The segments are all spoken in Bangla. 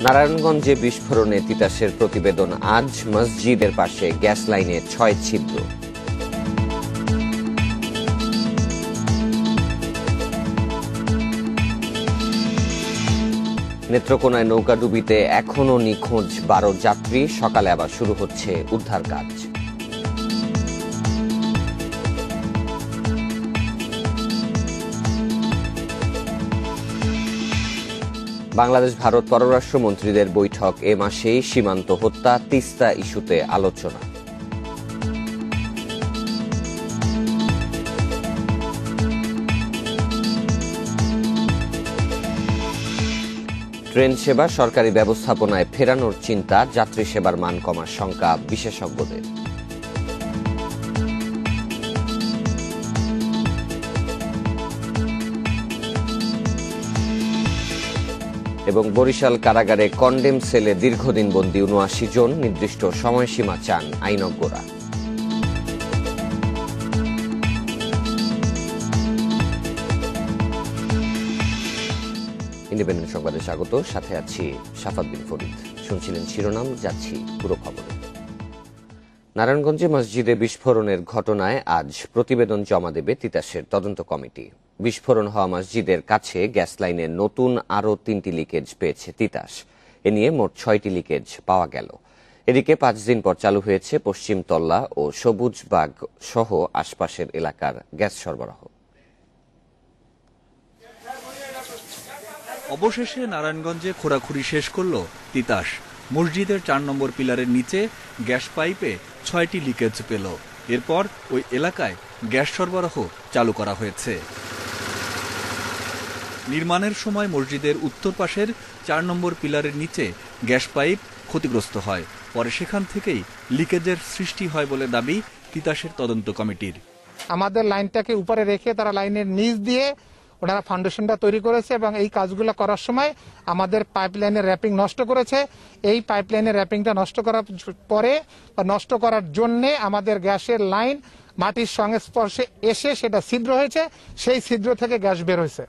নারায়ণগঞ্জে বিস্ফোরণে তিতাসের প্রতিবেদন আজ। মসজিদের পাশে গ্যাস লাইনে ৬ ছিদ্র। নেত্রকোনায় নৌকাডুবিতে এখনও নিখোঁজ ১২ যাত্রী। সকালে আবার শুরু হচ্ছে উদ্ধার কাজ। বাংলাদেশ ভারত পররাষ্ট্রমন্ত্রীদের বৈঠক এ মাসেই। সীমান্ত হত্যা, তিস্তা ইস্যুতে আলোচনা। ট্রেন সেবা সরকারি ব্যবস্থাপনায় ফেরানোর চিন্তা। যাত্রী সেবার মান কমার শঙ্কা বিশেষজ্ঞদের। এবং বরিশাল কারাগারে কন্ডেম সেলে দীর্ঘদিন বন্দী ৭৯ জন। নির্দিষ্ট সময়সীমা চান আইনজ্ঞরা। ইন্ডিপেন্ডেন্ট সংবাদে স্বাগত। সাথে আছি শাফাত বিন ফরিদ। শুনছিলেন শিরোনাম, যাচ্ছি পুরো খবরে। নারায়ণগঞ্জে মসজিদে বিস্ফোরণের ঘটনায় আজ প্রতিবেদন জমা দেবে তিতাসের তদন্ত কমিটি। বিস্ফোরণ হওয়া মসজিদের কাছে গ্যাস লাইনের নতুন আরও ৩টি লিকেজ পেয়েছে তিতাস। এ নিয়ে মোট ৬টি লিকেজ পাওয়া গেল। এদিকে ৫ দিন পর চালু হয়েছে পশ্চিম তল্লা ও সবুজবাগ সহ আশপাশের এলাকার গ্যাস সরবরাহ। অবশেষে নারায়ণগঞ্জে খোঁড়াখুড়ি শেষ করল তিতাস। মসজিদের ৪ নম্বর পিলারের নিচে গ্যাস পাইপে ৬টি লিকেজ পেল। এরপর ওই এলাকায় গ্যাস সরবরাহ চালু করা হয়েছে। নির্মাণের সময় মসজিদের উত্তর পাশের ৪ নম্বর পিলারের নিচে গ্যাস পাইপ ক্ষতিগ্রস্ত হয়। পরে সেখান থেকেই লিকেজের সৃষ্টি হয় বলে দাবি তিতাসের তদন্ত কমিটির। আমাদের লাইনটাকে উপরে রেখে তারা লাইনের নিচ দিয়ে ওনারা ফাউন্ডেশনটা তৈরি করেছে এবং এই কাজগুলো করার সময় আমাদের পাইপলাইনের র্যাপিং নষ্ট করেছে। এই পাইপলাইনের র্যাপিংটা নষ্ট করার পরে বা নষ্ট করার জন্যে আমাদের গ্যাসের লাইন মাটির সংস্পর্শে এসে সেটা ছিদ্র হয়েছে, সেই ছিদ্র থেকে গ্যাস বের হয়েছে।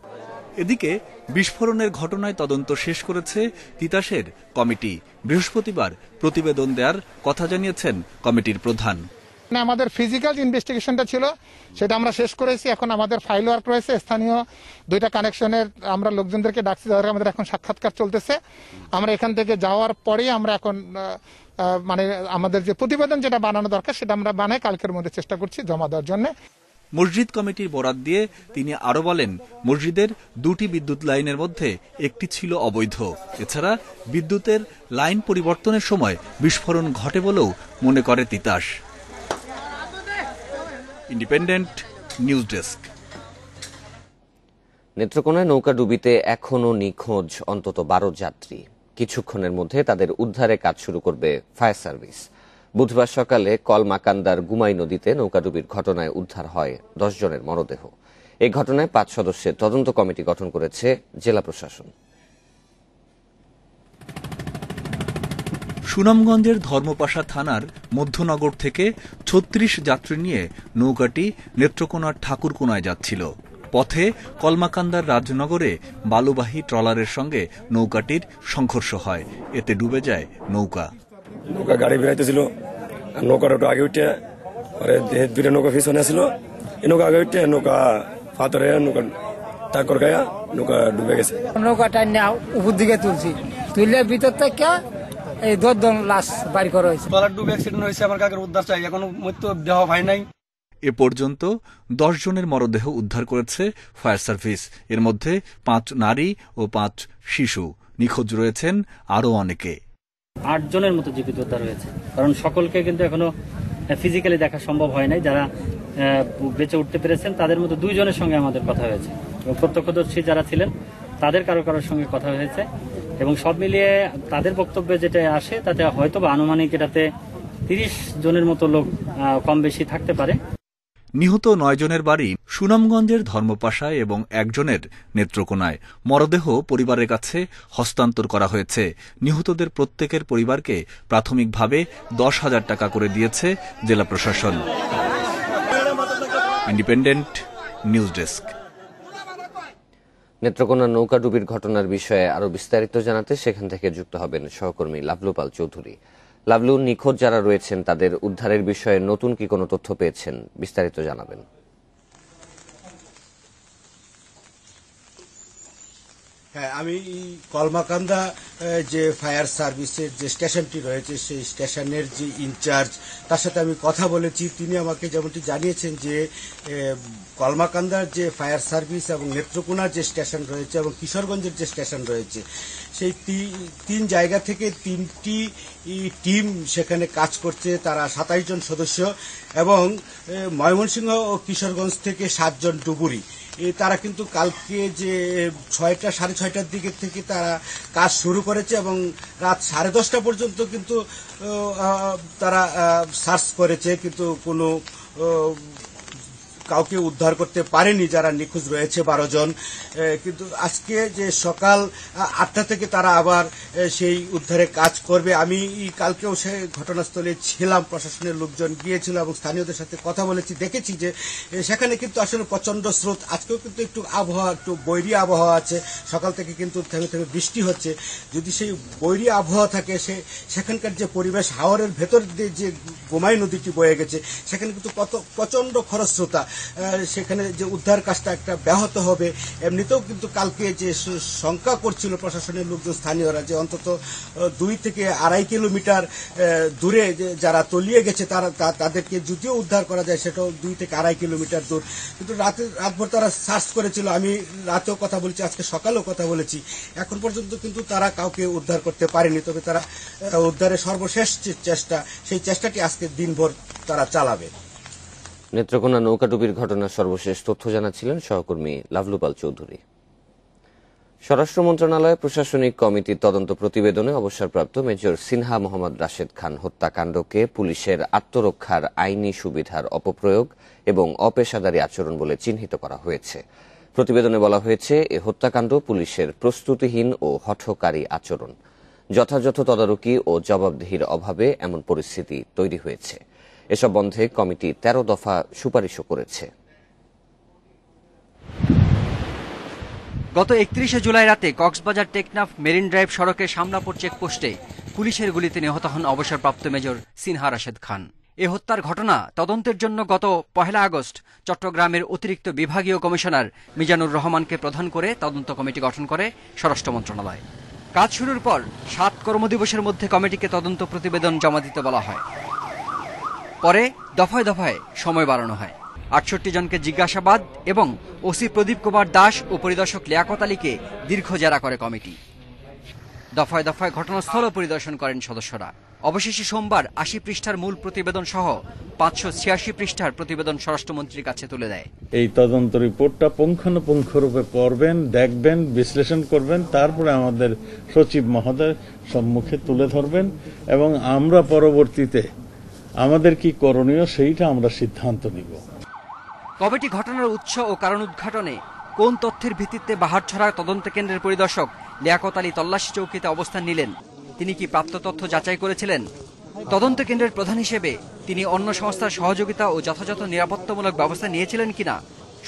এদিকে বিস্ফোরণের ঘটনায় তদন্ত শেষ করেছে তিতাসের কমিটি। বৃহস্পতিবার প্রতিবেদন দেওয়ার কথা জানিয়েছেন কমিটির প্রধান। আমাদের ফিজিক্যাল ইনভেস্টিগেশনটা ছিল, সেটা আমরা শেষ করেছি। এখন আমাদের ফাইল ওয়ার্ক রয়েছে। স্থানীয় 2টা কানেকশনের আমরা লোকজনদেরকে ডাকছি, যাদের আমাদের এখন সাক্ষাৎকার চলতেছে। আমরা এখান থেকে যাওয়ার পরেই আমরা এখন মানে আমাদের যে প্রতিবেদন যেটা বানানো দরকার সেটা আমরা বানাই কালকের মধ্যে চেষ্টা করছি জমা দেওয়ার জন্য। মসজিদ কমিটির বরাত দিয়ে তিনি আরো বলেন, মসজিদের 2টি বিদ্যুৎ লাইনের মধ্যে একটি ছিল অবৈধ। এছাড়া বিদ্যুতের লাইন পরিবর্তনের সময় বিস্ফোরণ ঘটে বলেও মনে করে তিতাস। Independent news desk. নেত্রকোনায় নৌকাডুবিতে এখনও নিখোঁজ অন্তত ১২ যাত্রী। কিছুক্ষণের মধ্যে তাদের উদ্ধারে কাজ শুরু করবে ফায়ার সার্ভিস। বুধবার সকালে কলমাকান্দার গুমাই নদীতে নৌকাডুবির ঘটনায় উদ্ধার হয় ১০ জনের মরদেহ। এই ঘটনায় ৫ সদস্যের তদন্ত কমিটি গঠন করেছে জেলা প্রশাসন। সুনামগঞ্জের ধর্মপাশা থানার মধ্যনগর থেকে ৩৬ যাত্রী নিয়ে নৌকাটি নেত্রকোনার ঠাকুরকোনায় যাচ্ছিল। পথে কলমাকান্দার রাজনগরে বালুবাহী ট্রলারের সঙ্গে নৌকাটির সংঘর্ষ হয়। এতে ডুবে যায় নৌকা। নৌকা গাড়ি বেরাইতেছিল, নৌকার একটু আগে উঠে 2টা নৌকা পিছনে ছিল। এই নৌকা আগে উঠে নৌকা পাথরে নৌকা টাক্কর খায়া নৌকা ডুবে গেছে। নৌকাটা উপর দিকে তুলছি, তুললে ভিতর থেকে এই 10 জন লাশ বাড়ি করা হয়েছে। ডুবে অ্যাক্সিডেন্ট হয়েছে, আমার কাকের উদ্ধার চাই, এখনো মৃত্যু দেহ হয় নাই। এ পর্যন্ত 10 জনের মরদেহ উদ্ধার করেছে ফায়ার সার্ভিস। এর মধ্যে 5 নারী ও 5 শিশু। নিখোঁজ রয়েছেন আরো অনেকে। 8 জনের মতো জীবিত উদ্ধার হয়েছে, কারণ সকলকে কিন্তু এখনো ফিজিক্যালি দেখা সম্ভব হয় নাই। যারা বেঁচে উঠতে পেরেছেন তাদের মধ্যে 2 জনের সঙ্গে আমাদের কথা হয়েছে এবং প্রত্যক্ষদর্শী যারা ছিলেন তাদের কারোর সঙ্গে কথা হয়েছে এবং সব মিলিয়ে তাদের বক্তব্যে যেটা আসে তাতে হয়তো বা আনুমানিক এটাতে 30 জনের মতো লোক কম বেশি থাকতে পারে। নিহত 9 জনের বাড়ি সুনামগঞ্জের ধর্মপাশায় এবং 1 জনের নেত্রকোনায়। মরদেহ পরিবারের কাছে হস্তান্তর করা হয়েছে। নিহতদের প্রত্যেকের পরিবারকে প্রাথমিকভাবে 10,000 টাকা করে দিয়েছে জেলা প্রশাসন। Independent news desk. নেত্রকোনা নৌকাডুবির ঘটনার বিষয়ে আরো বিস্তারিত জানাতে সেখান থেকে যুক্ত হবেন সহকর্মী লাভলু পাল চৌধুরী। লাভলু, নিখোঁজ যারা রয়েছেন তাদের উদ্ধারের বিষয়ে নতুন কি কোনো তথ্য পেয়েছেন, বিস্তারিত জানাবেন। হ্যাঁ, আমি কলমাকান্দা যে ফায়ার সার্ভিসের যে স্টেশনটি রয়েছে সেই স্টেশনের যে ইনচার্জ তার সাথে আমি কথা বলেছি। তিনি আমাকে যেমনটি জানিয়েছেন যে কলমাকান্দার যে ফায়ার সার্ভিস এবং নেত্রকোনার যে স্টেশন রয়েছে এবং কিশোরগঞ্জের যে স্টেশন রয়েছে সেই তিন জায়গা থেকে 3টি টিম সেখানে কাজ করছে। তারা 27 জন সদস্য এবং ময়মনসিংহ ও কিশোরগঞ্জ থেকে 7 জন ডুবুরি। তারা কিন্তু কালকে যে 6টা সাড়ে 6টার দিকে থেকে তারা কাজ শুরু করেছে এবং রাত 10:30 পর্যন্ত কিন্তু তারা সার্চ করেছে, কিন্তু কোনো কাউকে উদ্ধার করতে পারেনি যারা নিখোঁজ রয়েছে 12 জন। কিন্তু আজকে যে সকাল 8টা থেকে তারা আবার সেই উদ্ধারে কাজ করবে। আমি কালকেও সে ঘটনাস্থলে ছিলাম, প্রশাসনের লোকজন গিয়েছিল এবং স্থানীয়দের সাথে কথা বলেছি, দেখেছি যে সেখানে কিন্তু আসলে প্রচন্ড স্রোত। আজকেও কিন্তু একটু আবহাওয়া, একটু বৈরী আবহাওয়া আছে, সকাল থেকে কিন্তু থেমে থেমে বৃষ্টি হচ্ছে। যদি সেই বৈরী আবহাওয়া থাকে সেখানকার যে পরিবেশ, হাওরের ভেতর দিয়ে যে গোমাই নদীটি বয়ে গেছে সেখানে কিন্তু প্রচন্ড খরস্রোতা, সেখানে যে উদ্ধার কাজটা একটা ব্যাহত হবে। এমনিতেও কিন্তু কালকে যে শঙ্কা করছিল প্রশাসনের লোকজন, স্থানীয়রা, যে অন্তত 2 থেকে 2.5 কিলোমিটার দূরে যারা তলিয়ে গেছে তাদেরকে যদিও উদ্ধার করা যায় সেটাও 2 থেকে 2.5 কিলোমিটার দূর। কিন্তু রাতভর তারা সার্চ করেছিল। আমি রাতেও কথা বলেছি, আজকে সকালেও কথা বলেছি, এখন পর্যন্ত কিন্তু তারা কাউকে উদ্ধার করতে পারেনি। তবে তারা উদ্ধারের সর্বশেষ চেষ্টা, সেই চেষ্টাটি আজকে দিনভর তারা চালাবে। নেত্রকোনা নৌকাডুবির ঘটনার সর্বশেষ তথ্য জানাচ্ছিলেন সহকর্মী লাভলু পাল চৌধুরী। স্বরাষ্ট্র মন্ত্রণালয় প্রশাসনিক কমিটির তদন্ত প্রতিবেদনে অবসরপ্রাপ্ত মেজর সিনহা মোহাম্মদ রাশেদ খান হত্যাকাণ্ডকে পুলিশের আত্মরক্ষার আইনি সুবিধার অপপ্রয়োগ এবং অপেশাদারী আচরণ বলে চিহ্নিত করা হয়েছে। প্রতিবেদনে বলা হয়েছে, এ হত্যাকাণ্ড পুলিশের প্রস্তুতিহীন ও হঠকারী আচরণ, যথাযথ তদারকি ও জবাবদিহির অভাবে এমন পরিস্থিতি তৈরি হয়েছে। এসব বন্ধে কমিটি 13 দফা সুপারিশও করেছে। গত 31 জুলাই রাতে কক্সবাজার টেকনাফ মেরিন ড্রাইভ সড়কের শামলাপুর চেকপোস্টে পুলিশের গুলিতে নিহত হন অবসরপ্রাপ্ত মেজর সিনহা রাশেদ খান। এ হত্যার ঘটনা তদন্তের জন্য গত 1 আগস্ট চট্টগ্রামের অতিরিক্ত বিভাগীয় কমিশনার মিজানুর রহমানকে প্রধান করে তদন্ত কমিটি গঠন করে স্বরাষ্ট্র মন্ত্রণালয়। কাজ শুরুর পর 7 কর্মদিবসের মধ্যে কমিটিকে তদন্ত প্রতিবেদন জমা দিতে বলা হয়। পরে দফায় দফায় সময় বাড়ানো হয়। 68 জনকে জিজ্ঞাসাবাদ এবং ওসি প্রদীপ কুমার দাস ও পরিদর্শক লিয়াকত আলীকে দীর্ঘ জেরা করে কমিটি। দফায় দফায় ঘটনাস্থল পরিদর্শন করেন সদস্যরা। অবশেষে সোমবার 80 পৃষ্ঠার মূল প্রতিবেদন সহ 586 পৃষ্ঠার প্রতিবেদন স্বরাষ্ট্রমন্ত্রীর কাছে তুলে দেয়। এই তদন্ত রিপোর্টটা পুঙ্খানুপুঙ্খরূপে পড়বেন, দেখবেন, বিশ্লেষণ করবেন, তারপরে আমাদের সচিব মহোদয় সম্মুখে তুলে ধরবেন এবং আমরা পরবর্তীতে আমাদের কি করণীয় সেইটা আমরা সিদ্ধান্ত নিব। কমিটি ঘটনার উৎস ও কারণ উদ্ঘাটনে কোন তথ্যের ভিত্তিতে বাহারছড়া তদন্ত কেন্দ্রের পরিদর্শক লিয়াকত আলী তল্লাশি চৌকিতে অবস্থান নিলেন, তিনি কি প্রাপ্ত তথ্য যাচাই করেছিলেন? তদন্ত কেন্দ্রের প্রধান হিসেবে তিনি অন্য সংস্থার সহযোগিতা ও যথাযথ নিরাপত্তামূলক ব্যবস্থা নিয়েছিলেন কিনা,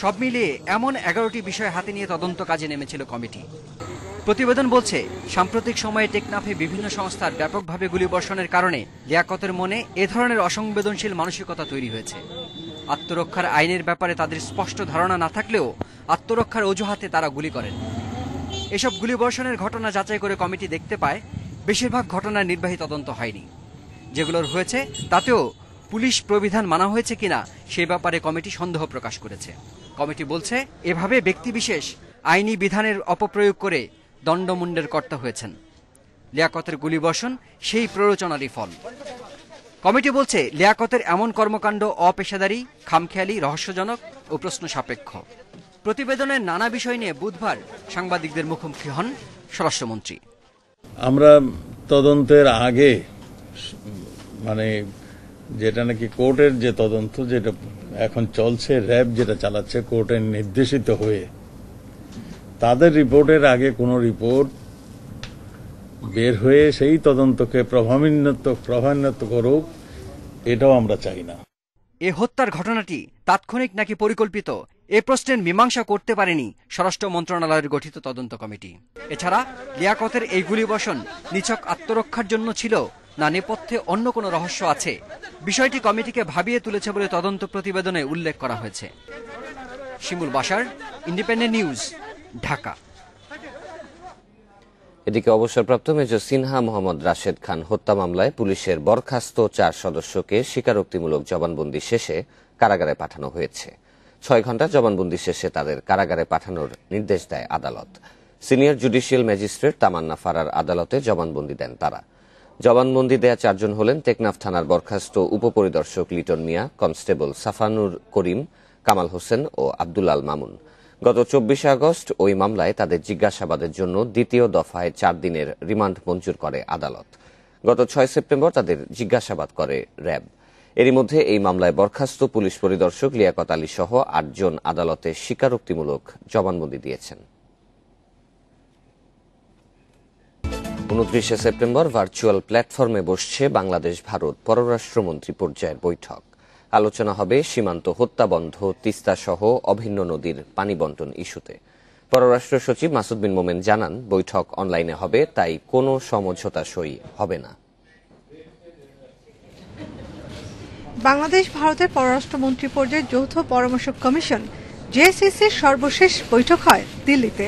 সব মিলিয়ে এমন 11টি বিষয় হাতে নিয়ে তদন্ত কাজে নেমেছিল কমিটি। প্রতিবেদন বলছে, সাম্প্রতিক সময়ে টেকনাফে বিভিন্ন সংস্থার ব্যাপকভাবে গুলিবর্ষণের কারণে লিয়াকতের মনে এ ধরনের অসংবেদনশীল মানসিকতা তৈরি হয়েছে। আত্মরক্ষার আইনের ব্যাপারে তাদের স্পষ্ট ধারণা না থাকলেও আত্মরক্ষার অজুহাতে তারা গুলি করেন। এসব গুলিবর্ষণের ঘটনা যাচাই করে কমিটি দেখতে পায় বেশিরভাগ ঘটনার নির্বাহী তদন্ত হয়নি। যেগুলোর হয়েছে তাতেও পুলিশ প্রবিধান মানা হয়েছে কিনা সে ব্যাপারে কমিটি সন্দেহ প্রকাশ করেছে। কমিটি বলছে, এভাবে ব্যক্তিবিশেষ আইনি বিধানের অপপ্রয়োগ করে দণ্ডমুণ্ডের কর্তা হয়েছেন। লিয়াকতের গুলিবর্ষণ সেই প্ররোচনারই ফল। কমিটি বলছে, লিয়াকতের এমন কর্মকাণ্ড অপেশাদারী, খামখেয়ালি, রহস্যজনক ও প্রশ্ন সাপেক্ষ। প্রতিবেদনের নানা বিষয় নিয়ে বুধবার সাংবাদিকদের মুখোমুখি হন স্বরাষ্ট্রমন্ত্রী। আমরা তদন্তের আগে যেটা নাকি কোর্টের যে তদন্ত, যেটা এখন চলছে, র্যাব যেটা চালাচ্ছে কোর্টের নির্দেশিত হয়ে, তাদের রিপোর্টের আগে কোনো রিপোর্ট বের হয়ে সেই তদন্তকে প্রভাবান্বিত করুক, এটাও আমরা চাই না। এ হত্যার ঘটনাটি তাৎক্ষণিক নাকি পরিকল্পিত, এ প্রশ্নের মীমাংসা করতে পারেনি স্বরাষ্ট্র মন্ত্রণালয়ের গঠিত তদন্ত কমিটি। এছাড়া লিয়াকতের এই গুলিবর্ষণ নিছক আত্মরক্ষার জন্য ছিল না নেপথ্যে অন্য কোনো রহস্য আছে, বিষয়টি কমিটিকে ভাবিয়ে তুলেছে বলে তদন্ত প্রতিবেদনে উল্লেখ করা হয়েছে। শিমুল বাশার, ইন্ডিপেন্ডেন্ট নিউজ, ঢাকা। এদিকে অবসরপ্রাপ্ত মেজর সিনহা মোহাম্মদ রাশেদ খান হত্যা মামলায় পুলিশের বরখাস্ত 4 সদস্যকে স্বীকারোক্তিমূলক জবানবন্দি শেষে কারাগারে পাঠানো হয়েছে। 6 ঘণ্টা জবানবন্দি শেষে তাদের কারাগারে পাঠানোর নির্দেশ দেয় আদালত। সিনিয়র জুডিশিয়াল ম্যাজিস্ট্রেট তামান্না ফারার আদালতে জবানবন্দি দেন তারা। জবানবন্দি দেয়া 4 জন হলেন টেকনাফ থানার বরখাস্ত উপপরিদর্শক লিটন মিয়া, কনস্টেবল সাফানুর করিম, কামাল হোসেন ও আব্দুল আল মামুন। গত 24 আগস্ট ওই মামলায় তাদের জিজ্ঞাসাবাদের জন্য দ্বিতীয় দফায় 4 দিনের রিমান্ড মঞ্জুর করে আদালত। গত 6 সেপ্টেম্বর তাদের জিজ্ঞাসাবাদ করে র্যাব। এরই মধ্যে এই মামলায় বরখাস্ত পুলিশ পরিদর্শক লিয়াকত আলী সহ 8 জন আদালতে স্বীকারোক্তিমূলক জবানবন্দি দিয়েছেন। 29 সেপ্টেম্বর ভার্চুয়াল প্ল্যাটফর্মে বসছে বাংলাদেশ ভারত পররাষ্ট্রমন্ত্রী পর্যায়ের বৈঠক। আলোচনা হবে সীমান্ত হত্যা বন্ধ, তিস্তা সহ অভিন্ন নদীর পানি বন্টন ইস্যুতে। পররাষ্ট্র সচিব মাসুদ বিন মোমেন জানান, বৈঠক অনলাইনে হবে, তাই কোনো সমঝোতা সই হবে না। বাংলাদেশ ভারতের পররাষ্ট্রমন্ত্রী পর্যায়ের যৌথ পরামর্শ কমিশন জেএসসিসির সর্বশেষ বৈঠক হয় দিল্লিতে।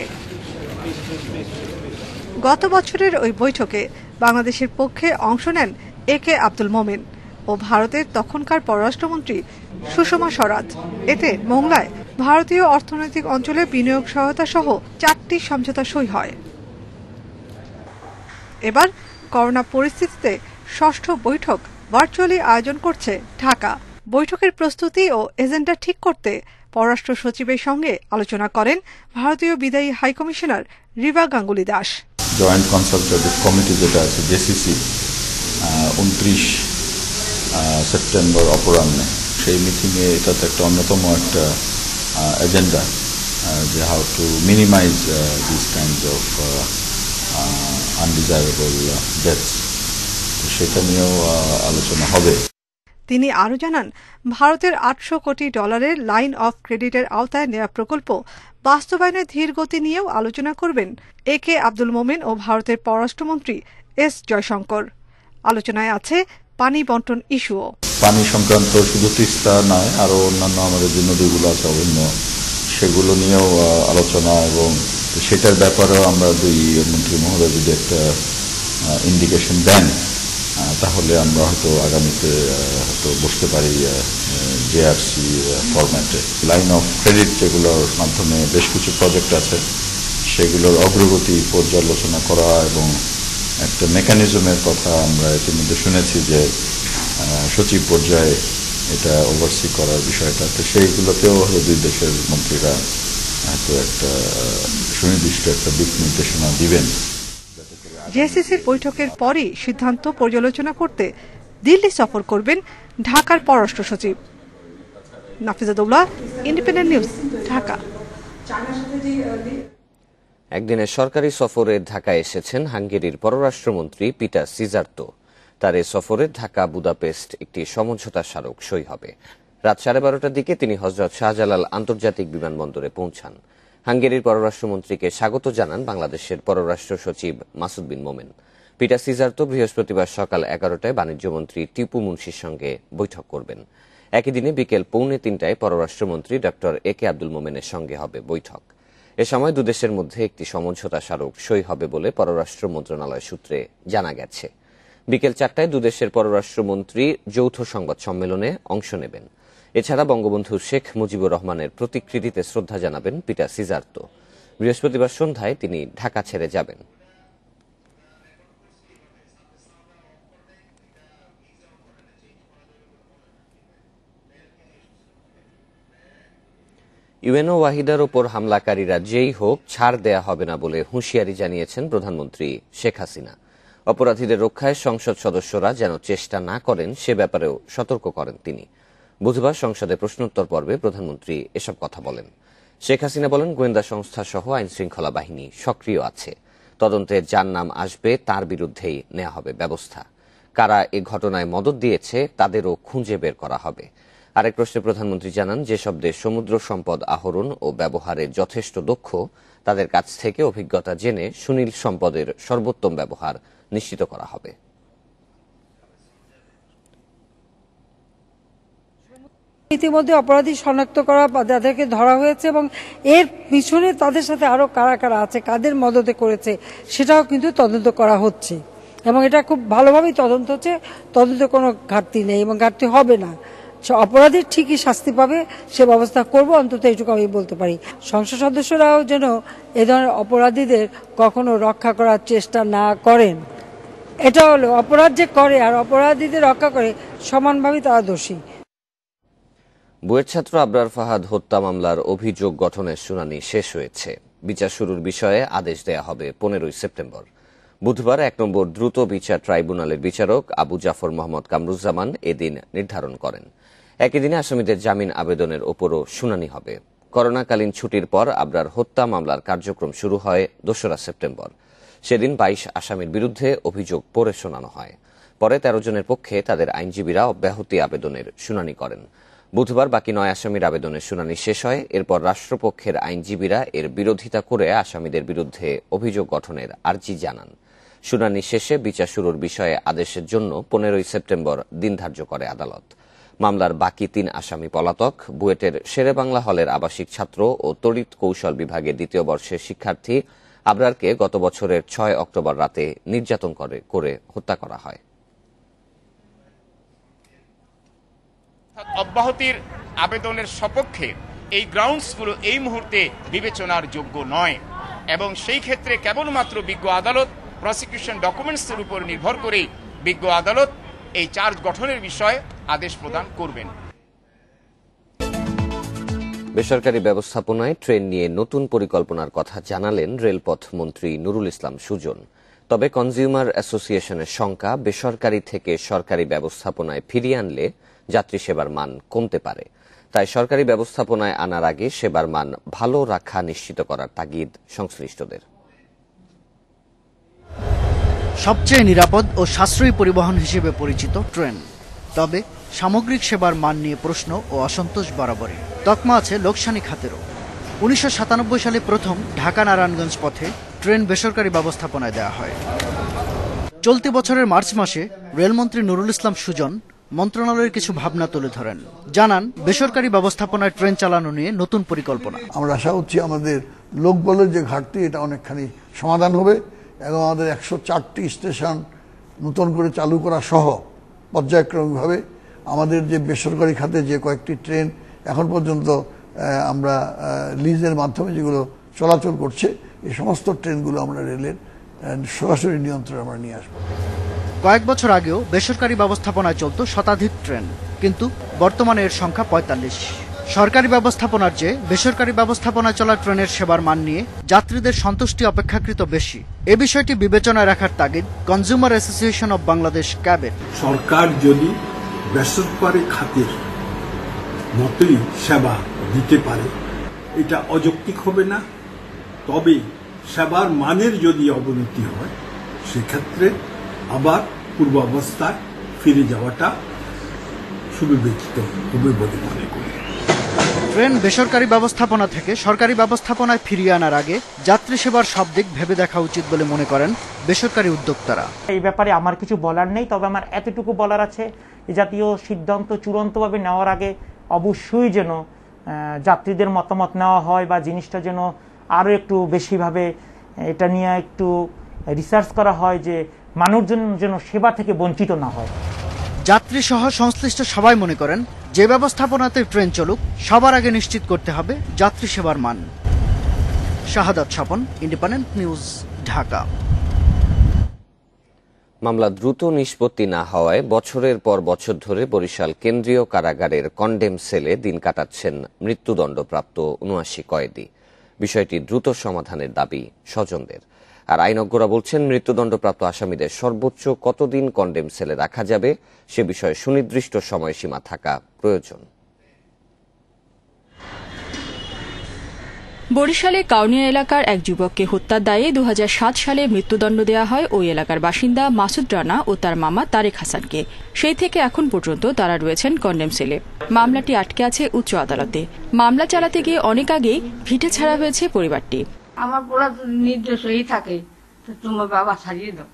গত বছরের ওই বৈঠকে বাংলাদেশের পক্ষে অংশ নেন একে আব্দুল মোমেন ও ভারতের তখনকার পররাষ্ট্রমন্ত্রী সুষমা স্বরাজ। এতে মোংলায় ভারতীয় অর্থনৈতিক অঞ্চলে বিনিয়োগ সহায়তা সহ 4টি সমঝোতা সই হয়। এবার করোনা পরিস্থিতিতে ষষ্ঠ বৈঠক ভার্চুয়ালি আয়োজন করছে ঢাকা। বৈঠকের প্রস্তুতি ও এজেন্ডা ঠিক করতে পররাষ্ট্র সচিবের সঙ্গে আলোচনা করেন ভারতীয় বিদায়ী high commissioner Riva Ganguly Das. Joint consultative committee যেটা আছে জেসিসি 29 সেপ্টেম্বর অপরাহ্নে সেই মিটিংয়ে এটাতে একটা অন্যতম একটা এজেন্ডা যে how to minimise this kinds of undesirable deaths, সেটা নিয়েও আলোচনা হবে। তিনি আরও জানান, ভারতের $800 কোটি লাইন অফ ক্রেডিটের আওতায় নেওয়া প্রকল্প বাস্তবায়নের ধীর গতি নিয়েও আলোচনা করবেন একে আব্দুল মোমেন ও ভারতের পররাষ্ট্রমন্ত্রী এস জয়শঙ্কর। আলোচনায় আছে পানি বন্টন ইস্যুও। পানি সংক্রান্ত শুধু তিস্তা নয়, আরও অন্যান্য আমাদের যে নদীগুলো আছে অভিন্ন, সেগুলো নিয়েও আলোচনা, এবং সেটার ব্যাপারেও আমরা দুই মন্ত্রী মহোদয় যদি একটা ইন্ডিকেশন দেন তাহলে আমরা হয়তো আগামীতে হয়তো বসতে পারি জেআরসি ফরম্যাটে। লাইন অফ ক্রেডিট যেগুলোর মাধ্যমে বেশ কিছু প্রজেক্ট আছে সেগুলোর অগ্রগতি পর্যালোচনা করা এবং একটা মেকানিজমের কথা আমরা ইতিমধ্যে শুনেছি যে সচিব পর্যায়ে এটা ওভারসি করার বিষয়টা, তো সেইগুলোতেও দুই দেশের মন্ত্রীরা হয়তো একটা সুনির্দিষ্ট একটা দিক নির্দেশনা দিবেন। জেএসসিসির বৈঠকের পরই সিদ্ধান্ত পর্যালোচনা করতে দিল্লি সফর করবেন ঢাকার পররাষ্ট্র সচিব। Nafiza Daula, independent News, Dhaka. একদিনের সরকারি সফরে ঢাকায় এসেছেন হাঙ্গেরির পররাষ্ট্রমন্ত্রী পিটার সিজার্তো। তার এ সফরে ঢাকা বুদাপেস্ট একটি সমঝোতা স্মারক সই হবে। রাত 12:30টার দিকে তিনি হযরত শাহজালাল আন্তর্জাতিক বিমানবন্দরে পৌঁছান। হাঙ্গেরির পররাষ্ট্রমন্ত্রীকে স্বাগত জানান বাংলাদেশের পররাষ্ট্র সচিব মাসুদ বিন মোমেন। পিটার সিজার্তো বৃহস্পতিবার সকাল 11টায় বাণিজ্যমন্ত্রী টিপু মুন্সির সঙ্গে বৈঠক করবেন। একই দিনে বিকেল 2:45টায় পররাষ্ট্রমন্ত্রী ডক্টর একে আব্দুল মোমেনের সঙ্গে হবে বৈঠক। এ সময় দুদেশের মধ্যে একটি সমঝোতা স্মারক সই হবে বলে পররাষ্ট্র মন্ত্রণালয় সূত্রে জানা গেছে। বিকেল 4টায় দুদেশের পররাষ্ট্রমন্ত্রী যৌথ সংবাদ সম্মেলনে অংশ নেবেন। এছাড়া বঙ্গবন্ধু শেখ মুজিবুর রহমানের প্রতিকৃতিতে শ্রদ্ধা জানাবেন পিটার সিজার্তো। বৃহস্পতিবার সন্ধ্যায় তিনি ঢাকা ছেড়ে যাবেন। ইউএনও ওয়াহিদার ওপর হামলাকারীরা যেই হোক ছাড় দেয়া হবে না বলে হুঁশিয়ারি জানিয়েছেন প্রধানমন্ত্রী শেখ হাসিনা। অপরাধীদের রক্ষায় সংসদ সদস্যরা যেন চেষ্টা না করেন সে ব্যাপারেও সতর্ক করেন তিনি। বুধবার সংসদে প্রশ্নোত্তর পর্বে প্রধানমন্ত্রী এসব কথা বলেন। শেখ হাসিনা বলেন, গোয়েন্দা সংস্থা সহ আইনশৃঙ্খলা বাহিনী সক্রিয় আছে। তদন্তে যার নাম আসবে তার বিরুদ্ধেই নেওয়া হবে ব্যবস্থা। কারা এ ঘটনায় মদদ দিয়েছে তাদেরও খুঁজে বের করা হবে। আরেক প্রশ্নে প্রধানমন্ত্রী জানান, যেসব দেশ সমুদ্র সম্পদ আহরণ ও ব্যবহারে যথেষ্ট দক্ষ তাদের কাছ থেকে অভিজ্ঞতা জেনে সুনীল সম্পদের সর্বোত্তম ব্যবহার নিশ্চিত করা হবে। ইতিমধ্যে অপরাধী শনাক্ত করা বা যাদেরকে ধরা হয়েছে এবং এর পিছনে তাদের সাথে আরো কারা কারা আছে, কাদের মদতে করেছে সেটাও কিন্তু তদন্ত করা হচ্ছে এবং এটা খুব ভালোভাবেই তদন্ত হচ্ছে। তদন্তে কোনো ঘাটতি নেই এবং ঘাটতি হবে না। অপরাধীর ঠিকই শাস্তি পাবে, সে ব্যবস্থা করব, অন্তত এইটুকু আমি বলতে পারি। সংসদ সদস্যরাও যেন এ ধরনের অপরাধীদের কখনো রক্ষা করার চেষ্টা না করেন। এটা হলো অপরাধ যে করে আর অপরাধীদের রক্ষা করে সমানভাবেই তারা দোষী। বুয়েট ছাত্র আবরার ফাহাদ হত্যা মামলার অভিযোগ গঠনের শুনানি শেষ হয়েছে। বিচার শুরুর বিষয়ে আদেশ দেয়া হবে 15 সেপ্টেম্বর। বুধবার 1 নম্বর দ্রুত বিচার ট্রাইব্যুনালের বিচারক আবু জাফর মোহাম্মদ কামরুজ্জামান এদিন নির্ধারণ করেন। একই দিনে আসামিদের জামিন আবেদনের ওপরও শুনানি হবে। করোনাকালীন ছুটির পর আবরার হত্যা মামলার কার্যক্রম শুরু হয় 2 সেপ্টেম্বর। সেদিন 22 আসামির বিরুদ্ধে অভিযোগ পড়ে শোনানো হয়। পরে 13 জনের পক্ষে তাদের আইনজীবীরা অব্যাহতি আবেদনের শুনানি করেন। বুধবার বাকি 9 আসামির আবেদনের শুনানি শেষ হয়। এরপর রাষ্ট্রপক্ষের আইনজীবীরা এর বিরোধিতা করে আসামিদের বিরুদ্ধে অভিযোগ গঠনের আর্জি জানান। শুনানি শেষে বিচার শুরুর বিষয়ে আদেশের জন্য 15 সেপ্টেম্বর দিন ধার্য করে আদালত। মামলার বাকি 3 আসামি পলাতক। বুয়েটের শেরেবাংলা হলের আবাসিক ছাত্র ও তড়িৎ কৌশল বিভাগের 2য় বর্ষের শিক্ষার্থী আবরারকে গত বছরের 6 অক্টোবর রাতে নির্যাতন করে হত্যা করা হয়। অব্যাহতির আবেদনের সপক্ষে এই গ্রাউন্ডসগুলো এই মুহূর্তে বিবেচনার যোগ্য নয় এবং সেই ক্ষেত্রে কেবলমাত্র বিজ্ঞ আদালত প্রসিকিউশন ডকুমেন্টসের উপর নির্ভর করেই বিজ্ঞ আদালত এই চার্জ গঠনের বিষয়ে আদেশ প্রদান করবেন। বেসরকারি ব্যবস্থাপনায় ট্রেন নিয়ে নতুন পরিকল্পনার কথা জানালেন রেলপথ মন্ত্রী নুরুল ইসলাম সুজন। তবে কনজিউমার অ্যাসোসিয়েশনের শঙ্কা, বেসরকারি থেকে সরকারি ব্যবস্থাপনায় ফিরিয়ে আনলে যাত্রী সেবার মান কমতে পারে। তাই সরকারি ব্যবস্থাপনায় আনার আগে সেবার মান ভালো রাখা নিশ্চিত করার তাগিদ সংশ্লিষ্টদের। সবচেয়ে নিরাপদ ও সাশ্রয়ী পরিবহন হিসেবে পরিচিত ট্রেন, তবে সামগ্রিক সেবার মান নিয়ে প্রশ্ন ও অসন্তোষ বরাবরই। তকমা আছে লোকসানি খাতেরও। 1997 সালে প্রথম ঢাকা নারায়ণগঞ্জ পথে ট্রেন বেসরকারি ব্যবস্থাপনায় দেওয়া হয়। চলতি বছরের মার্চ মাসে রেলমন্ত্রী নুরুল ইসলাম সুজন মন্ত্রণালয়ের কিছু ভাবনা তুলে ধরেন। জানান, বেসরকারি ব্যবস্থাপনায় ট্রেন চালানো নিয়ে নতুন পরিকল্পনা। আমরা আশা করছি আমাদের লোকবলের যে ঘাটতি এটা অনেকখানি সমাধান হবে এবং আমাদের 104টি স্টেশন নতুন করে চালু করা সহ পর্যায়ক্রমিকভাবে আমাদের যে বেসরকারি খাতে যে কয়েকটি ট্রেন এখন পর্যন্ত আমরা লিজের মাধ্যমে যেগুলো চলাচল করছে, এই সমস্ত ট্রেনগুলো আমরা রেলের সরাসরি নিয়ন্ত্রণে আমরা নিয়ে আসবো। কয়েক বছর আগেও বেসরকারি ব্যবস্থাপনায় চলত শতাধিক ট্রেন, কিন্তু বর্তমানে এর সংখ্যা 45। সরকারি ব্যবস্থাপনার চেয়ে বেসরকারি ব্যবস্থাপনায় চলা ট্রেনের সেবার মান নিয়ে যাত্রীদের সন্তুষ্টি অপেক্ষাকৃত বেশি। এ বিষয়টি বিবেচনায় রাখার তাগিদ কনজিউমার অ্যাসোসিয়েশন অব বাংলাদেশ ক্যাবের। সরকার যদি বেসরকারি খাতের মতোই সেবা দিতে পারে, এটা অযৌক্তিক হবে না। তবে সেবার মানের যদি অবনতি হয়, সেক্ষেত্রে আবার পূর্বাবস্থায় ফিরে যাওয়াটা সুবিবেচিত হবে বলে মনে করি। ট্রেন বেসরকারি ব্যবস্থাপনা থেকে সরকারি ব্যবস্থাপনায় ফিরিয়ে আনার আগে যাত্রী সেবার সব দিক ভেবে দেখা উচিত বলে মনে করেন বেসরকারি উদ্যোক্তারা। এই ব্যাপারে আমার কিছু বলার নেই, তবে আমার এতটুকু বলার আছে, এই জাতীয় সিদ্ধান্ত চূড়ান্তভাবে নেওয়ার আগে অবশ্যই যেন যাত্রীদের মতামত নেওয়া হয় বা জিনিসটা যেন আরও একটু বেশিভাবে এটা নিয়ে একটু রিসার্চ করা হয় যে মানুষজন যেন সেবা থেকে বঞ্চিত না হয়। যাত্রী সহ সংশ্লিষ্ট সবাই মনে করেন, যে ব্যবস্থাপনাতে ট্রেন চলুক সবার আগে নিশ্চিত করতে হবে যাত্রী সেবার মান। শাহাদাত স্বপন, ইন্ডিপেন্ডেন্ট নিউজ, ঢাকা। মামলা দ্রুত নিষ্পত্তি না হওয়ায় বছরের পর বছর ধরে বরিশাল কেন্দ্রীয় কারাগারের কন্ডেম সেলে দিন কাটাচ্ছেন মৃত্যুদণ্ডপ্রাপ্ত ৭৯ কয়েদি। বিষয়টি দ্রুত সমাধানের দাবি স্বজনদের। আর আইনজ্ঞরা বলছেন, মৃত্যুদণ্ডপ্রাপ্ত আসামিদের সর্বোচ্চ কতদিন কন্ডেম সেলে রাখা যাবে সে বিষয়ে সুনির্দিষ্ট সময়সীমা থাকা প্রয়োজন। বরিশালে কাউনিয়া এলাকার এক যুবককে হত্যার দায়ে 2007 সালে মৃত্যুদণ্ড দেওয়া হয় ওই এলাকার বাসিন্দা মাসুদ রানা ও তার মামা তারেক হাসানকে। সেই থেকে এখন পর্যন্ত তারা রয়েছেন কন্ডেম সেলে। মামলাটি আটকে আছে উচ্চ আদালতে। মামলা চালাতে গিয়ে অনেক আগেই ভিটে ছাড়া হয়েছে পরিবারটি। আমার পুরো নির্দেশ এই থাকে তোমার বাবা ছাড়িয়ে দাও,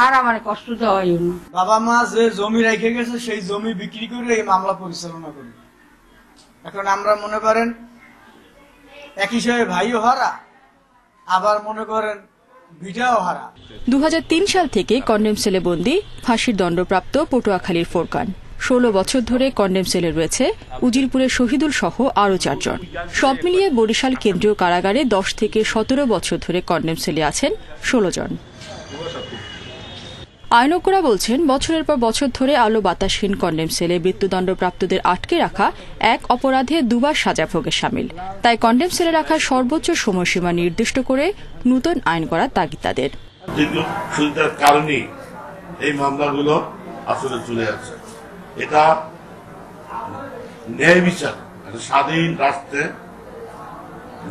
আর আমার কষ্ট দেওয়া না। বাবা মা যে জমি রেখে গেছে সেই জমি বিক্রি করে এই মামলা পরিচালনা করি। এখন আমরা মনে করেন এক হিসেবে ভাইও হারা, আবার মনে করেন ভিটাও হারা। 2003 সাল থেকে কন্ডেম সেলে বন্দী ফাঁসির দণ্ডপ্রাপ্ত পটুয়াখালীর ফোরকান। 16 বছর ধরে কন্ডেম সেলে রয়েছে উজিরপুরের শহীদুল সহ আরও 4 জন। সব মিলিয়ে বরিশাল কেন্দ্রীয় কারাগারে 10 থেকে 17 বছর ধরে কন্ডেম সেলে আছেন 16 জন। আইনজ্ঞরা বলছেন, বছরের পর বছর ধরে আলো বাতাসহীন কন্ডেম সেলে মৃত্যুদণ্ডপ্রাপ্তদের আটকে রাখা এক অপরাধে দুবার সাজা ভোগের শামিল। তাই কন্ডেম সেলে রাখার সর্বোচ্চ সময়সীমা নির্দিষ্ট করে নতুন আইন করার তাগিদ তাদের। কারণে এই মামলাগুলো আসলে চলে আসছে। এটা ন্যায় বিচার, স্বাধীন রাষ্ট্রে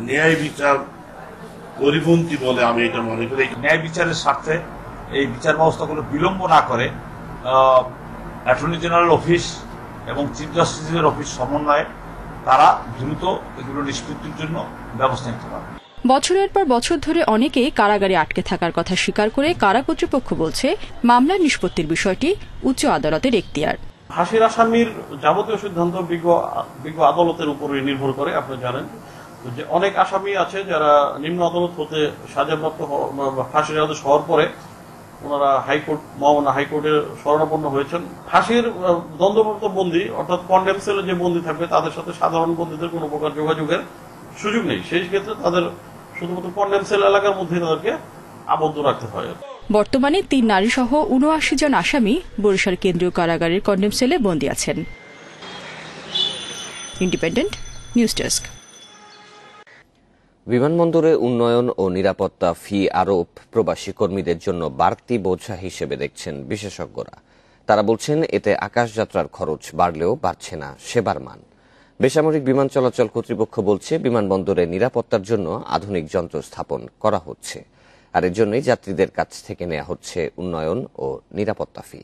ন্যায় বিচার পরিপন্থী বলে আমি এটা মনে করি। ন্যায় বিচারের স্বার্থে এই বিচার ব্যবস্থাগুলো বিলম্ব না করে অ্যাটর্নি জেনারেল অফিস এবং চিফ জাস্টিসের অফিস সমন্বয়ে তারা দ্রুত এগুলো নিষ্পত্তির জন্য ব্যবস্থা নিতে পারে। বছরের পর বছর ধরে অনেকেই কারাগারে আটকে থাকার কথা স্বীকার করে কারা কর্তৃপক্ষ বলছে, মামলার নিষ্পত্তির বিষয়টি উচ্চ আদালতের এখতিয়ার। ফাঁসির আসামির যাবতীয় সিদ্ধান্ত বিজ্ঞ আদালতের উপরে নির্ভর করে। আপনি জানেন যে অনেক আসামি আছে যারা নিম্ন আদালত হতে সাজাপ্রাপ্ত ফাঁসির আদেশ হওয়ার পরে ওনারা মহামান্য হাইকোর্টে শরণাপন্ন হয়েছেন। ফাঁসির দণ্ডপ্রাপ্ত বন্দী অর্থাৎ কন্ডেম সেলে যে বন্দী থাকবে তাদের সাথে সাধারণ বন্দীদের কোনো প্রকার যোগাযোগের সুযোগ নেই। সেই ক্ষেত্রে তাদের শুধুমাত্র কন্ডেম সেল এলাকার মধ্যে তাদেরকে আবদ্ধ রাখতে হয়। বর্তমানে 3 নারী সহ 79 জন আসামি বরিশাল কেন্দ্রীয় কারাগারের কন্ডেম সেলে বন্দী আছেন। Independent news desk. বিমানবন্দরে উন্নয়ন ও নিরাপত্তা ফি আরোপ প্রবাসী কর্মীদের জন্য বাড়তি বোঝা হিসেবে দেখছেন বিশেষজ্ঞরা। তারা বলছেন, এতে আকাশযাত্রার খরচ বাড়লেও বাড়ছে না সেবার মান। বেসামরিক বিমান চলাচল কর্তৃপক্ষ বলছে, বিমানবন্দরে নিরাপত্তার জন্য আধুনিক যন্ত্র স্থাপন করা হচ্ছে, আর এর জন্যই যাত্রীদের কাছ থেকে নেওয়া হচ্ছে উন্নয়ন ও নিরাপত্তা ফি।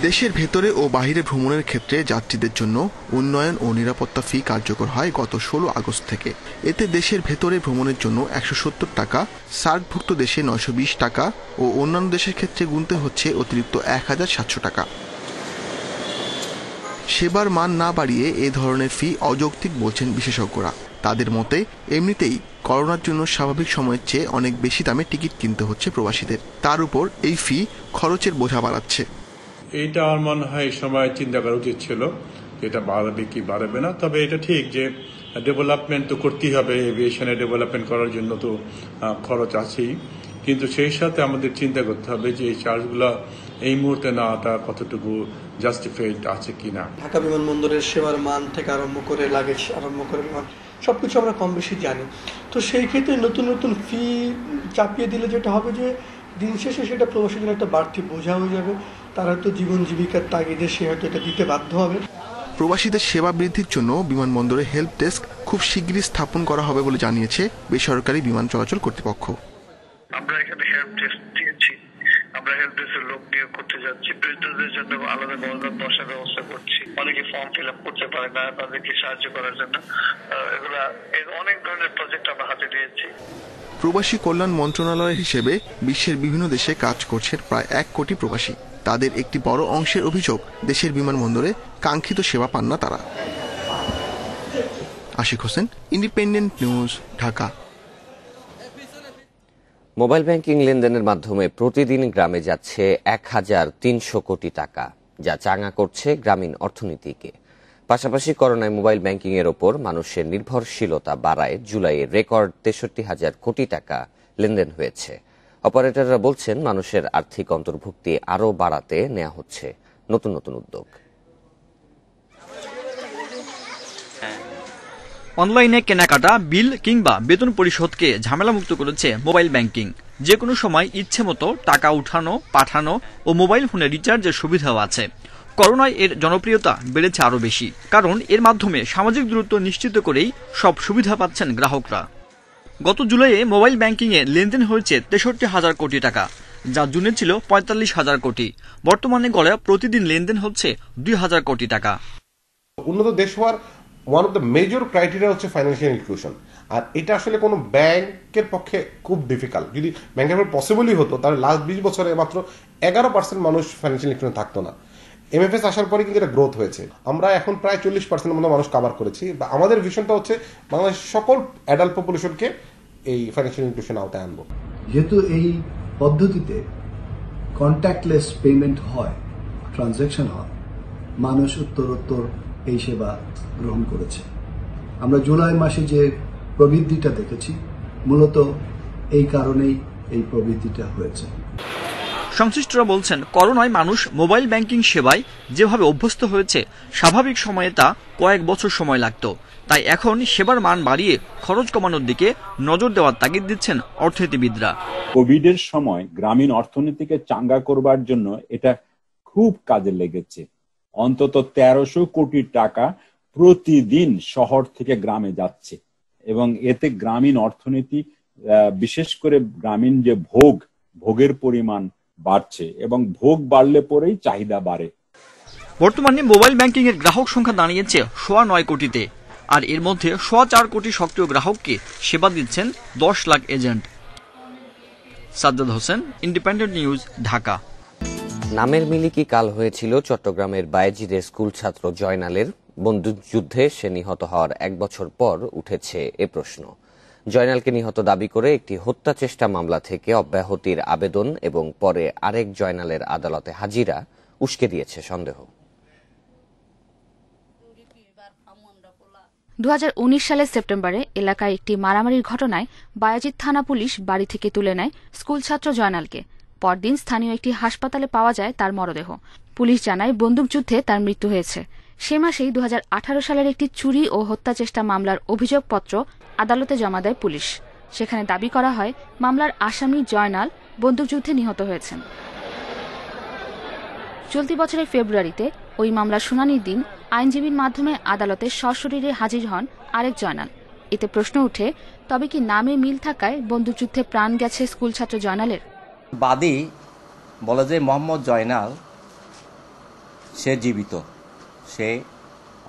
দেশের ভেতরে ও বাহিরে ভ্রমণের ক্ষেত্রে যাত্রীদের জন্য উন্নয়ন ও নিরাপত্তা ফি কার্যকর হয় গত 16 আগস্ট থেকে। এতে দেশের ভেতরে ভ্রমণের জন্য 170 টাকা, সার্কভুক্ত দেশে 920 টাকা ও অন্যান্য দেশের ক্ষেত্রে গুনতে হচ্ছে অতিরিক্ত 1700 টাকা। সেবার মান না বাড়িয়ে এ ধরনের ফি অযৌক্তিক বলছেন বিশেষজ্ঞরা। তাদের মতে, এমনিতেই করোনার জন্য স্বাভাবিক সময়ের চেয়ে অনেক বেশি দামে টিকিট কিনতে হচ্ছে প্রবাসীদের, তার উপর এই ফি খরচের বোঝা বাড়াচ্ছে। এইটা আমার মনে হয় সময় চিন্তা করা উচিত ছিল, এটা বাড়বে কি বাড়বে না। তবে এটা ঠিক যে ডেভেলপমেন্ট তো করতেই হবে, এভিয়েশনে ডেভেলপমেন্ট করার জন্য তো খরচ আছেই, কিন্তু সেই সাথে আমাদের চিন্তা করতে হবে যে এই চার্জগুলো এই মুহূর্তে নেওয়াটা কতটুকু জাস্টিফাইড আছে কিনা। ঢাকা বিমানবন্দরের সেবার মান থেকে আরম্ভ করে লাগেজ আরম্ভ করে সবকিছু আমরা কম বেশি জানি। তো সেই ক্ষেত্রে নতুন নতুন ফি চাপিয়ে দিলে যেটা হবে যে দিন শেষে সেটা প্রবাসীদের একটা বাড়তি বোঝা হয়ে যাবে। তারা তো জীবন জীবিকার তাগিদে সে হয়তো এটা দিতে বাধ্য হবে। প্রবাসীদের সেবা বৃদ্ধির জন্য বিমানবন্দরে হেল্প ডেস্ক খুব শিগগিরই স্থাপন করা হবে বলে জানিয়েছে বেসরকারি বিমান চলাচল কর্তৃপক্ষ। আমরা এখানে হেল্প ডেস্ক দিয়েছি, আমরা হেল্প ডেস্কের লোক নিয়োগ করতে যাচ্ছি, বৃদ্ধদের জন্য আলাদা বসার ব্যবস্থা করছি। অনেকে ফর্ম ফিল আপ করতে পারে না, তাদেরকে সাহায্য করার জন্য এগুলা অনেক ধরনের প্রজেক্ট আমরা হাতে দিয়েছি। প্রবাসী কল্যাণ মন্ত্রণালয়ের হিসেবে বিশ্বের বিভিন্ন দেশে কাজ করছেন প্রায় 1 কোটি প্রবাসী। তাদের একটি বড় অংশের অভিযোগ, দেশের বিমানবন্দরে কাঙ্ক্ষিত সেবা পান না তারা। Ashiq Hossain, Independent News, Dhaka. Mobile banking লেনদেনের মাধ্যমে প্রতিদিন গ্রামে যাচ্ছে 1300 কোটি টাকা, যা চাঙা করছে গ্রামীণ অর্থনীতিকে। পাশাপাশি করোনায় মোবাইল ব্যাংকিং এর ওপর মানুষের নির্ভরশীলতা বাড়ায় জুলাইয়ে রেকর্ড 63,000 কোটি টাকা লেনদেন হয়েছে। অপারেটররা বলছেন, মানুষের আর্থিক অন্তর্ভুক্তি আরও বাড়াতে নেওয়া হচ্ছে নতুন নতুন উদ্যোগ। অনলাইনে কেনাকাটা, বিল কিংবা বেতন পরিশোধকে ঝামেলামুক্ত করেছে মোবাইল ব্যাংকিং। যে কোনো সময় ইচ্ছে মতো টাকা উঠানো, পাঠানো ও মোবাইল ফোনে রিচার্জের সুবিধাও আছে। করোনায় এর জনপ্রিয়তা বেড়েছে আরও বেশি, কারণ এর মাধ্যমে সামাজিক দূরত্ব নিশ্চিত করেই সব সুবিধা পাচ্ছেন গ্রাহকরা। গত জুলাইয়ে মোবাইল ব্যাংকিংয়ে লেনদেন হয়েছে 63,000 কোটি টাকা, যা জুনে ছিল 45,000 কোটি। বর্তমানে গড়ে প্রতিদিন লেনদেন হচ্ছে 2,000 কোটি টাকা। উন্নত দেশ হওয়ার one of the major criteria হচ্ছে ফাইন্যান্সিয়াল ইনক্লুশন, আর এটা আসলে কোনো ব্যাংকের পক্ষে খুব ডিফিকাল্ট। যদি ব্যাংকের পক্ষে পসিবলই হতো তাহলে লাস্ট 20 বছরে মাত্র 11% মানুষ ফাইন্যান্সিয়াল ইনক্লুশন থাকতো না। এমএফএস আসার পরে কিন্তু এটা গ্রোথ হয়েছে। আমরা এখন প্রায় 40% মতো মানুষ কভার করেছি। আমাদের ভিশনটা হচ্ছে বাংলাদেশের সকল অ্যাডাল্ট পপুলেশনকে এই ফাইন্যান্সিয়াল ইনক্লুশন আওতায় আনবো। যেহেতু এই পদ্ধতিতে কন্ট্যাক্টলেস পেমেন্ট হয়, ট্রানজ্যাকশন হয়, মানুষ উত্তরোত্তর এই সেবা গ্রহণ করেছে। আমরা জুলাই মাসে যে প্রবৃদ্ধিটা দেখেছি মূলত এই কারণেই এই প্রবৃদ্ধিটা হয়েছে। সংশ্লিষ্টরা বলছেন, করোনায় মানুষ মোবাইল ব্যাংকিং সেবায় যেভাবে অভ্যস্ত হয়েছে, স্বাভাবিক সময়ে তা কয়েক বছর সময় লাগত। তাই এখন সেবার মান বাড়িয়ে খরচ কমানোর দিকে নজর দেওয়ার তাগিদ দিচ্ছেন অর্থনীতিবিদরা। কোভিডের সময় গ্রামীণ অর্থনীতিকে চাঙ্গা করবার জন্য এটা খুব কাজে লেগেছে। অন্তত 1300 কোটি টাকা প্রতিদিন শহর থেকে গ্রামে যাচ্ছে এবং এতে গ্রামীণ অর্থনীতি, বিশেষ করে গ্রামীণ যে ভোগের পরিমাণ বাড়ছে এবং ভোগ বাড়লে পরেই চাহিদা বাড়ে। বর্তমানে মোবাইল ব্যাংকিং এর গ্রাহক সংখ্যা দাঁড়িয়েছে 9.25 কোটিতে, আর এর মধ্যে 4.25 কোটি সক্রিয় গ্রাহককে সেবা দিচ্ছেন 10 lakh agent. Sajjad Hossain, Independent News, Dhaka. নামের মিলই কি কাল হয়েছিল চট্টগ্রামের বায়েজিদের স্কুল ছাত্র জয়নালের? বন্দুকযুদ্ধে সে নিহত হওয়ার 1 বছর পর উঠেছে এ প্রশ্ন। জয়নালকে নিহত দাবি করে একটি হত্যা চেষ্টা মামলা থেকে অব্যাহতির আবেদন এবং পরে আরেক জয়নালের আদালতে হাজিরা উস্কে দিয়েছে সন্দেহ। 2019 সালের সেপ্টেম্বরে এলাকায় একটি মারামারির ঘটনায় বায়েজিদ থানা পুলিশ বাড়ি থেকে তুলে নেয় স্কুল ছাত্র জয়নালকে। পরদিন স্থানীয় একটি হাসপাতালে পাওয়া যায় তার মরদেহ। পুলিশ জানায় বন্দুকযুদ্ধে তার মৃত্যু হয়েছে। সে মাসেই 2018 সালের একটি চুরি ও হত্যা চেষ্টা মামলার অভিযোগপত্র আদালতে জমা দেয় পুলিশ। সেখানে দাবি করা হয় মামলার আসামি জয়নাল বন্দুকযুদ্ধে নিহত হয়েছেন। চলতি বছরের ফেব্রুয়ারিতে ওই মামলার শুনানির দিন আইনজীবীর মাধ্যমে আদালতে সশরীরে হাজির হন আরেক জয়নাল। এতে প্রশ্ন উঠে, তবে কি নামে মিল থাকায় বন্দুকযুদ্ধে প্রাণ গেছে স্কুল ছাত্র জয়নালের? বাদী বলে যে মোহাম্মদ জয়নাল সে জীবিত,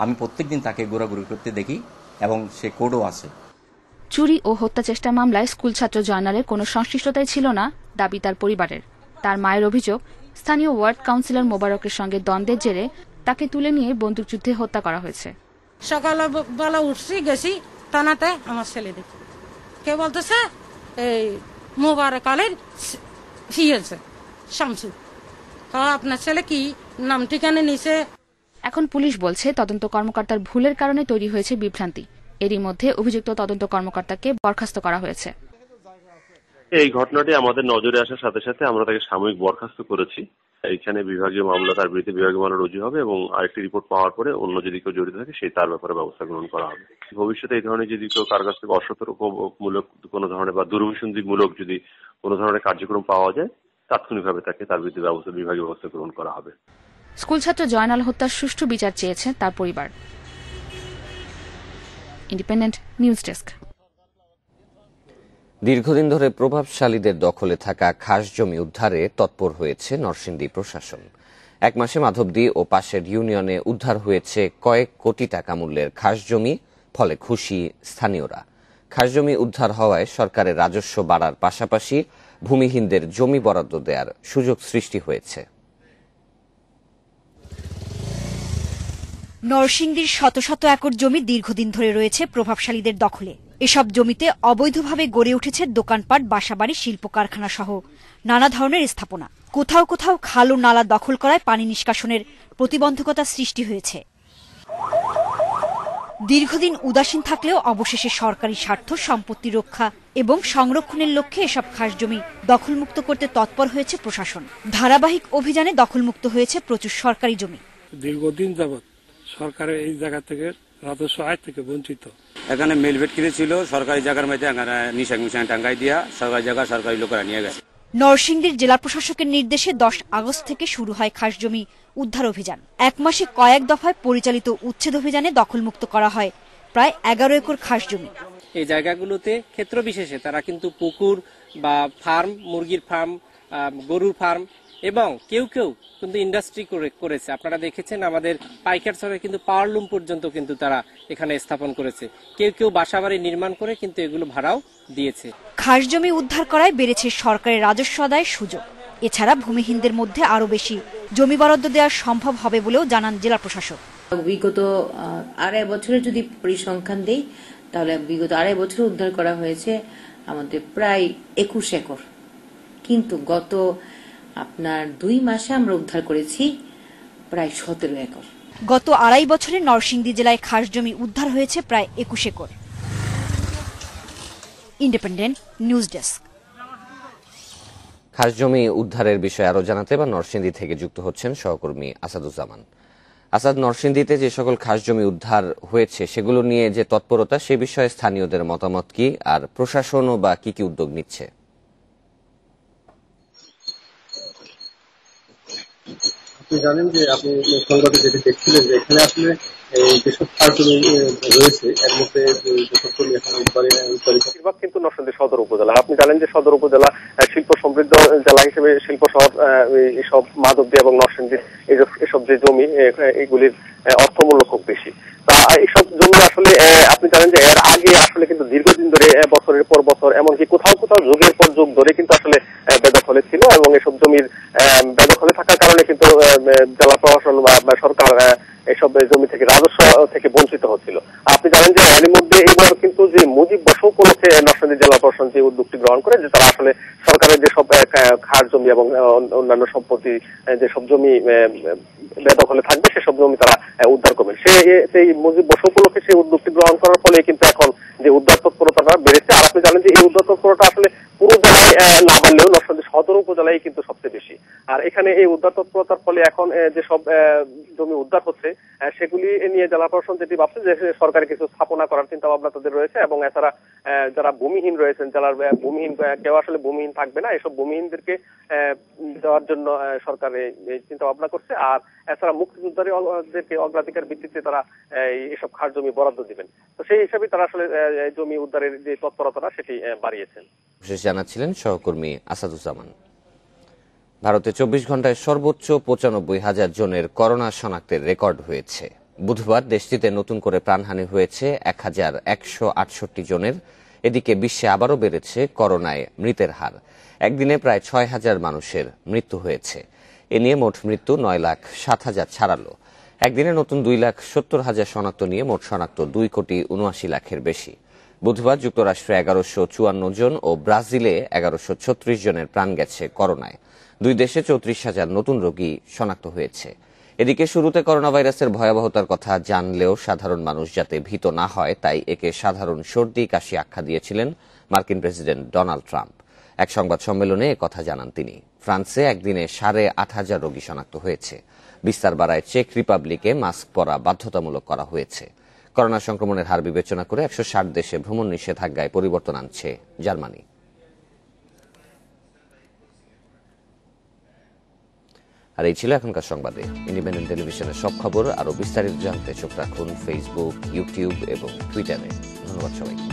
আমি প্রত্যেকদিন তাকে ঘোরাঘুরি করতে দেখি এবং সে কোডও আছে। চুরি ও হত্যা চেষ্টা মামলায় স্কুল ছাত্র জয়নালের কোনো সংশ্লিষ্টতাই ছিল না দাবি তার পরিবারের। তার মায়ের অভিযোগ, স্থানীয় ওয়ার্ড কাউন্সিলর মোবারকের সঙ্গে দ্বন্দ্বের জেরে তাকে তুলে নিয়ে বন্দুকযুদ্ধে হত্যা করা হয়েছে। সকালবেলা উঠছি, গেছি থানাতে, আমার ছেলে দেখি কে বলতেছে এই মোবারক আলীর ফিয়েছে শামসু, আপনার ছেলে কি নাম ঠিকানা নিছে। এখন পুলিশ বলছে তদন্ত কর্মকর্তার ভুলের কারণে তৈরি হয়েছে বিভ্রান্তি। এরই মধ্যে অভিযুক্ত তদন্ত কর্মকর্তাকে বরখাস্ত করা হয়েছে। এই ঘটনাটি আমাদের নজরে আসার সাথে সাথে আমরা তাকে সাময়িক বরখাস্ত করেছি। এইখানে বিভাগীয় মামলা, তার বিরুদ্ধে বিভাগীয় মামলা রুজু হবে এবং আরেকটি রিপোর্ট পাওয়ার পরে অন্য যদি কেউ জড়িত থাকে সেই তার ব্যাপারে ব্যবস্থা গ্রহণ করা হবে। ভবিষ্যতে এই ধরনের যদি কেউ কার কাছ থেকে অসতর্কমূলক কোনো ধরনের বা দুরভিসন্ধিমূলক যদি কোনো ধরনের কার্যক্রম পাওয়া যায়, তাৎক্ষণিকভাবে তাকে তার বিরুদ্ধে বিভাগীয় ব্যবস্থা গ্রহণ করা হবে। স্কুল ছাত্র জয়নাল হত্যার সুষ্ঠু বিচার চেয়েছে তার পরিবার। Independent news desk. দীর্ঘদিন ধরে প্রভাবশালীদের দখলে থাকা খাস জমি উদ্ধারে তৎপর হয়েছে নরসিংদী প্রশাসন। 1 মাসে মাধবদী ও পাশের ইউনিয়নে উদ্ধার হয়েছে কয়েক কোটি টাকা মূল্যের খাস জমি, ফলে খুশি স্থানীয়রা। খাস জমি উদ্ধার হওয়ায় সরকারের রাজস্ব বাড়ার পাশাপাশি ভূমিহীনদের জমি বরাদ্দ দেওয়ার সুযোগ সৃষ্টি হয়েছে। নরসিংদীর শত শত একর জমি দীর্ঘদিন ধরে রয়েছে প্রভাবশালীদের দখলে। এসব জমিতে অবৈধভাবে গড়ে উঠেছে দোকানপাট, বাসাবাড়ি, শিল্প কারখানা সহ নানা ধরনের স্থাপনা। কোথাও কোথাও খাল ও নালা দখল করায় পানি নিষ্কাশনের প্রতিবন্ধকতা সৃষ্টি হয়েছে। দীর্ঘদিন উদাসীন থাকলেও অবশেষে সরকারি স্বার্থ, সম্পত্তি রক্ষা এবং সংরক্ষণের লক্ষ্যে এসব খাস জমি দখলমুক্ত করতে তৎপর হয়েছে প্রশাসন। ধারাবাহিক অভিযানে দখলমুক্ত হয়েছে প্রচুর সরকারি জমি। দীর্ঘদিন যাবৎ সরকারের এই জায়গা থেকে রাজস্ব আয় থেকে বঞ্চিত। এখানে মিল ভেটকিরি ছিল, সরকারি জায়গার মধ্যে নিশাক মিশান টাঙ্গাই দিয়া সরকারি জায়গা সরকারি লোকেরা নিয়ে গেছে। নরসিংদীর জেলা প্রশাসকের নির্দেশে 10 আগস্ট থেকে শুরু হয় খাসজমি উদ্ধার অভিযান। এক মাসে কয়েক দফায় পরিচালিত উচ্ছেদ অভিযানে দখলমুক্ত করা হয় প্রায় 11 একর খাসজমি। এই জায়গাগুলোতে ক্ষেত্র বিশেষে তারা কিন্তু পুকুর বা ফার্ম, মুরগির ফার্ম, গরুর ফার্ম এবং কেউ কেউ কিন্তু ইন্ডাস্ট্রি করেছে। আপনারা দেখেছেন আমাদের পাইকারছড়ে কিন্তু পাওয়ারলুম পর্যন্ত কিন্তু তারা এখানে স্থাপন করেছে। কেউ কেউ বাসাবাড়ি নির্মাণ করে কিন্তু এগুলো ভাড়াও দিয়েছে। খাসজমি উদ্ধার করায় বেড়েছে সরকারের রাজস্ব আদায়ের সুযোগ। এছাড়া ভূমিহীনদের মধ্যে আরো বেশি জমি বরাদ্দ দেওয়া সম্ভব হবে বলেও জানান জেলা প্রশাসক। বিগত 2.5 বছরের যদি পরিসংখ্যান দেই তাহলে বিগত 2.5 বছরে উদ্ধার করা হয়েছে আমাদের প্রায় 21 একর, কিন্তু গত 2 মাসে আমরা উদ্ধার করেছি প্রায় 17 একর। গত 2.5 বছরে নরসিংদী জেলায় খাসজমি উদ্ধার হয়েছে প্রায় 21 একর। Independent news desk. খাসজমি উদ্ধারের বিষয়ে আরো জানাতে এবার নরসিংদী থেকে যুক্ত হচ্ছেন সহকর্মী আসাদুজ্জামান। আসাদ, নরসিংদীতে যে সকল খাসজমি উদ্ধার হয়েছে সেগুলো নিয়ে যে তৎপরতা, সে বিষয়ে স্থানীয়দের মতামত কি, আর প্রশাসনও বা কি কি উদ্যোগ নিচ্ছে? আপনি জানেন যে আপনি সংবাদে যেটি দেখছিলেন যে এখানে আসলে যেসব খাসজমি রয়েছে এর মধ্যে বেশিরভাগ কিন্তু নরসিংদী সদর উপজেলা। আপনি জানেন যে সদর উপজেলা শিল্প সমৃদ্ধ জেলা হিসেবে শিল্প শহর, এইসব মাধবদী এবং নরসিংদী এসব যে জমি এগুলির অর্থমূল্য খুব বেশি। তা এইসব জমি আসলে আপনি জানেন যে এর আগে আসলে কিন্তু দীর্ঘদিন ধরে বছরের পর বছর, এমনকি কোথাও কোথাও যুগের পর যুগ ধরে কিন্তু আসলে বেদখলে ছিল এবং এসব জমির বেদখলে থাকার কারণে কিন্তু জেলা প্রশাসন বা সরকার এসব জমি থেকে রাজস্ব থেকে বঞ্চিত হচ্ছিল। আপনি জানেন যে এর মধ্যে এবার কিন্তু যে মুজিব বর্ষ উপলক্ষে নরসিংদী জেলা প্রশাসন যে উদ্যোগটি গ্রহণ করে যে তারা আসলে সরকারের যেসব খাস জমি এবং অন্যান্য সম্পত্তি যেসব জমি বেদখলে থাকবে সেসব জমি তারা উদ্ধার করবেন। সেই মুজিব বর্ষ উপলক্ষে সেই উদ্যোগটি গ্রহণ করার ফলে কিন্তু এখন যে উদ্ধার তৎপরতাটা বেড়েছে। আর আপনি জানেন যে এই উদ্ধার তৎপরতা আসলে পুরো জেলায় না বাড়লেও নরসিংদী সদর উপজেলায় কিন্তু সবচেয়ে বেশি। আর এখানে এই উদ্ধার তৎপরতার ফলে এখন যেসব জমি উদ্ধার হচ্ছে সেগুলি নিয়ে জেলা প্রশাসন যেটি ভাবছে যে সরকারি কিছু স্থাপনা করার চিন্তা ভাবনা তাদের রয়েছে এবং এছাড়া যারা ভূমিহীন রয়েছেন, জেলার ভূমিহীন কেউ আসলে ভূমিহীন থাকবে না, এসব ভূমিহীনদেরকে দেওয়ার জন্য সরকার এই চিন্তা ভাবনা করছে। আর এছাড়া মুক্তিযোদ্ধাদেরকে অগ্রাধিকার ভিত্তিতে তারা এসব খাস জমি বরাদ্দ দিবেন। তো সেই হিসাবে তারা আসলে জমি উদ্ধারের যে তৎপরতাটা সেটি বাড়িয়েছেন। বিশেষ জানাচ্ছিলেন সহকর্মী আসাদুজ্জামান। ভারতে 24 ঘন্টায় সর্বোচ্চ 95,000 জনের করোনা শনাক্তের রেকর্ড হয়েছে। বুধবার দেশটিতে নতুন করে প্রাণহানি হয়েছে 1,168 জনের। এদিকে বিশ্বে আবারও বেড়েছে করোনায় মৃতের হার। একদিনে প্রায় 6,000 মানুষের মৃত্যু হয়েছে। এ নিয়ে মোট মৃত্যু 9,07,000 ছাড়ালো। একদিনে নতুন 2,70,000 শনাক্ত নিয়ে মোট শনাক্ত 2,79,00,000-এর বেশি। বুধবার যুক্তরাষ্ট্রে 1,154 জন ও ব্রাজিলে 1,136 জনের প্রাণ গেছে করোনায়। দুই দেশে 34,000 নতুন রোগী শনাক্ত হয়েছে। এদিকে শুরুতে করোনা ভাইরাসের ভয়াবহতার কথা জানলেও সাধারণ মানুষ যাতে ভীত না হয় তাই একে সাধারণ সর্দি কাশি আখ্যা দিয়েছিলেন মার্কিন প্রেসিডেন্ট ডোনাল্ড ট্রাম্প। এক সংবাদ সম্মেলনে একথা জানান তিনি। ফ্রান্সে একদিনে 8,500 রোগী শনাক্ত হয়েছে। বিস্তার বাড়ায় চেক রিপাবলিকে মাস্ক পরা বাধ্যতামূলক করা হয়েছে। করোনা সংক্রমণের হার বিবেচনা করে 160 দেশে ভ্রমণ নিষেধাজ্ঞায় পরিবর্তন আনছে জার্মানি। আর এই ছিল এখনকার সংবাদে। ইন্ডিপেন্ডেন্ট টেলিভিশনের সব খবর আরো বিস্তারিত জানতে চোখ রাখুন ফেসবুক, ইউটিউব এবং টুইটারে। ধন্যবাদ সবাইকে।